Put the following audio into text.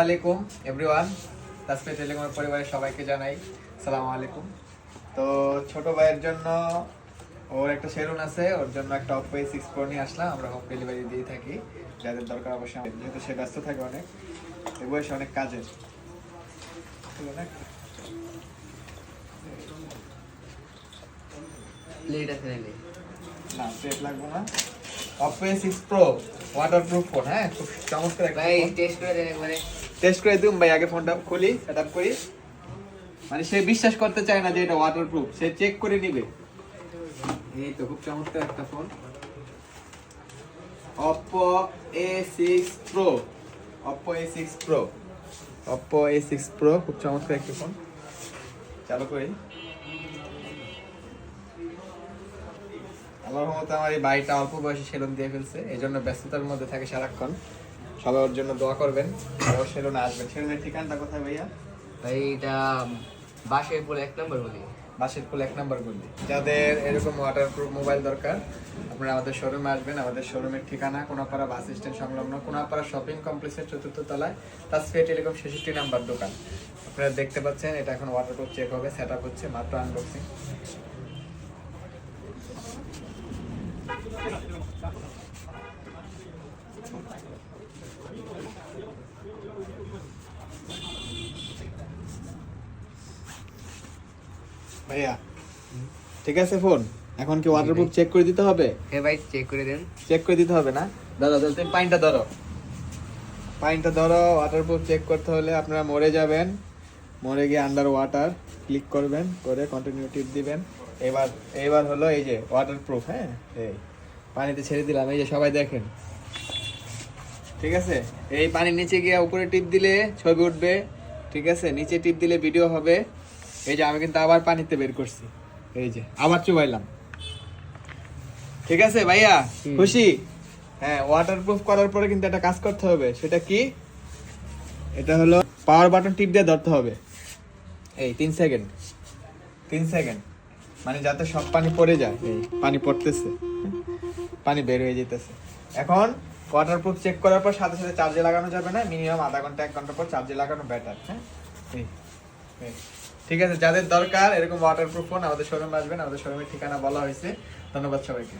আলাইকুম এভরিওয়ান, তাসফিয়া টেলিকমের পরিবারের সবাইকে জানাই আসসালামু আলাইকুম। তো ছোট ভাইয়ের জন্য ওর একটা সেলুন আছে, ওর জন্য একটা Oppo A6 Pro নিয়ে আসলাম। আমরা হোম ডেলিভারি দিয়ে থাকি, যাদের দরকার অবশ্যই, যেহেতু সে ব্যস্ত থাকে অনেক, এই বয়সে অনেক কাজের। না প্লেট লাগবে না। Oppo A6 Pro waterproof phone, হ্যাঁ খুব চমৎকার একটা ভাই ফোন। টেস্ট করে দেন একবারে। টেস্ট করে দিন ভাই, আগে ফোনটা খুলি, সেটআপ করি। মানে সে বিশ্বাস করতে চায় না যে এটা ওয়াটারপ্রুফ, সে চেক করে নিবে। এই তো খুব চমৎকার একটা phone, Oppo A6 Pro। Oppo A6 Pro, Oppo A6 Pro খুব চমৎকার একটা ফোন। চালু করি। আল্লাহর রহমতে আমার এই ভাইটা অল্প বয়সে সেলুন দিয়ে ফেলছে, এই জন্য ব্যস্ততার মধ্যে থাকে সারাক্ষণ। সবাই ওর জন্য দোয়া করবেন, আর ওর সেলুনে আসবেন। সেলুনের ঠিকানাটা কোথায় ভাইয়া? ভাই এটা বাসের পরে 1 নম্বর বলি। বাসের ফুল 1 নম্বর গলি। যাদের এরকম ওয়াটারপ্রুফ মোবাইল দরকার, আপনারা আমাদের শোরুমে আসবেন। আমাদের শোরুমের ঠিকানা কোনাপাড়া বাস স্ট্যান্ড সংলগ্ন কোনাপাড়া শপিং কমপ্লেক্সের 4র্থ তলায় তাসফিয়া টেলিকম 66 নাম্বার দোকান। আপনারা দেখতে পাচ্ছেন এটা এখন ওয়াটারপ্রুফ চেক হবে, সেটআপ হচ্ছে, মাত্র আনবক্সিং। ভাইয়া ঠিক আছে ফোন, এখন কি ওয়াটারপ্রুফ চেক করে দিতে হবে? হ্যাঁ ভাই চেক করে দেন। চেক করে দিতে হবে না? দাদা তুমি পাইনটা ধরো, পাইনটা ধরো। ওয়াটারপ্রুফ চেক করতে হলে আপনারা মরে যাবেন, মরে গিয়ে আন্ডার ওয়াটার ক্লিক করবেন, করে কন্টিনিউ টিপ দিবেন। এবার হলো এই যে ওয়াটারপ্রুফ, হ্যাঁ এই পানিতে ছেড়ে দিলাম, এই যে সবাই দেখেন, ঠিক আছে। এই পানির নিচে গিয়ে উপরে টিপ দিলে ছবি উঠবে, ঠিক আছে, নিচে টিপ দিলে ভিডিও হবে। এই যে আমি কিন্তু আবার পানিতে বের করছি, এই যে আবার চুবাইলাম, ঠিক আছে ভাইয়া খুশি? হ্যাঁ, ওয়াটারপ্রুফ করার পরে কিন্তু একটা কাজ করতে হবে, সেটা কি? এটা হলো পাওয়ার বাটন টিপ দিয়ে ধরতে হবে। এই 3 সেকেন্ড, 3 সেকেন্ড, মানে যাতে সব পানি পড়ে যায়। এই পানি পড়তেছে, পানি বের হয়ে যেতেছে। এখন ওয়াটারপ্রুফ চেক করার পর সাথে সাথে চার্জে লাগানো যাবে না, মিনিমাম আধা ঘন্টা 1 ঘন্টা পর চার্জে লাগানো বেটার। হ্যাঁ ঠিক আছে, যাদের দরকার এরকম ওয়াটারপ্রুফ ফোন আমাদের শোরুমে আসবেন। আমাদের শোরুমের ঠিকানা বলা হয়েছে। ধন্যবাদ সবাইকে।